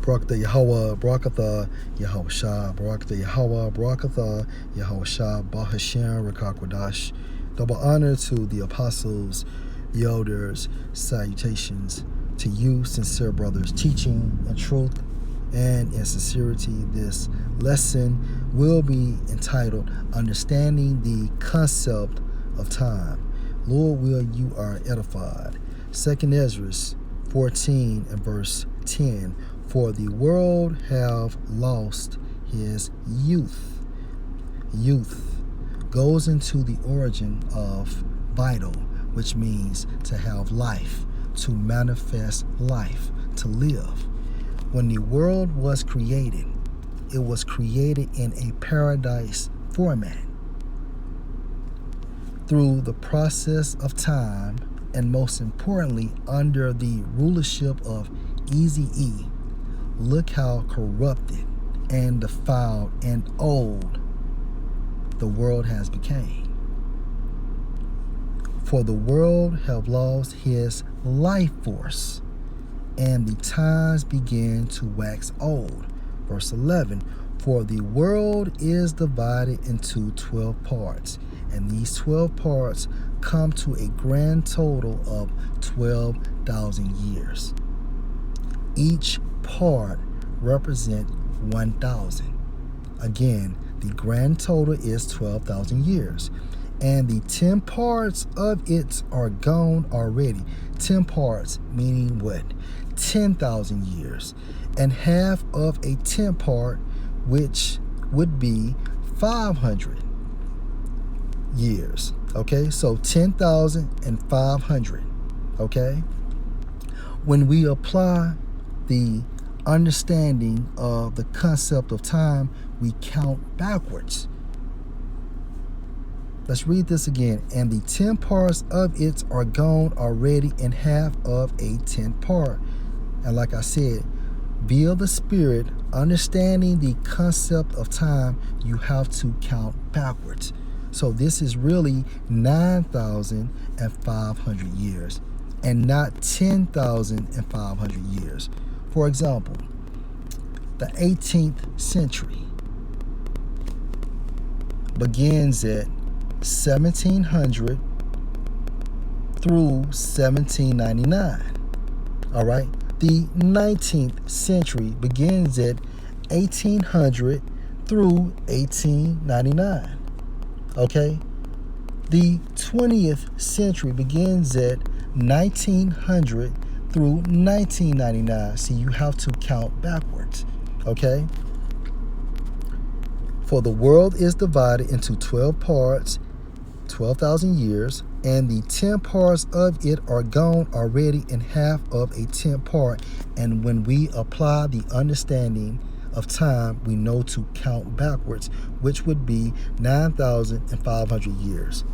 Barakatha Yahweh, Barakatha Yahweh Shah, Barakatha Yahweh, Barakatha Yahweh Shah, Bahashem, Rakakwadash. Double honor to the apostles, the elders, salutations to you, sincere brothers, teaching in truth and in sincerity. This lesson will be entitled Understanding the Concept of Time. Lord, will you are edified. 2 Ezra 14 and verse 10. For the world have lost his youth. Youth goes into the origin of vital, which means to have life, to manifest life, to live. When the world was created, it was created in a paradise format. Through the process of time, and most importantly, under the rulership of Eazy-E, look how corrupted and defiled and old the world has become. For the world have lost his life force, and the times begin to wax old. Verse 11, for the world is divided into 12 parts, and these 12 parts come to a grand total of 12,000 years. Each part represent 1,000. Again, the grand total is 12,000 years. And the 10 parts of it are gone already. 10 parts meaning what? 10,000 years. And half of a 10 part, which would be 500 years. Okay, so 10,500. Okay, when we apply the understanding of the concept of time, we count backwards. Let's read this again. And the 10 parts of it are gone already, and half of a 10 part. And like I said, via the Spirit, understanding the concept of time, you have to count backwards. So this is really 9,500 years and not 10,500 years. For example, the 18th century begins at 1700 through 1799. All right. The 19th century begins at 1800 through 1899. Okay. The 20th century begins at 1900 through 1999. See, you have to count backwards. Okay. For the world is divided into 12 parts, 12,000 years, and the 10 parts of it are gone already, in half of a 10 part. And when we apply the understanding of time, we know to count backwards, which would be 9,500 years.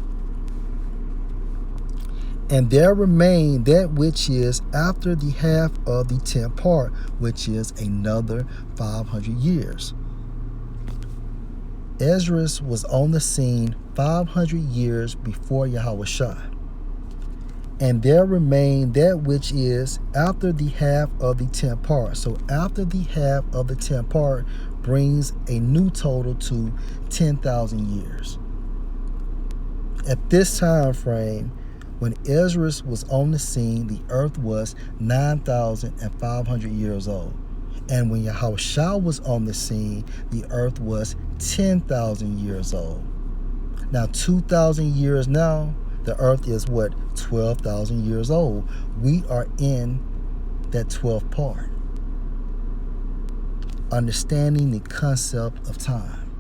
And there remain that which is after the half of the 10 part, which is another 500 years. Ezra was on the scene 500 years before Yahweh Shah. And there remained that which is after the half of the 10 part. So after the half of the 10 part brings a new total to 10,000 years. At this time frame, when Ezra was on the scene, the earth was 9,500 years old. And when Yahweh Shah was on the scene, the earth was 10,000 years old. Now, 2,000 years now, the earth is what? 12,000 years old. We are in that 12th part. Understanding the concept of time.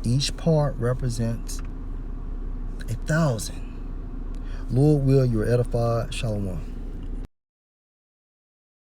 Each part represents 1,000. Lord will, you are edified. Shalom.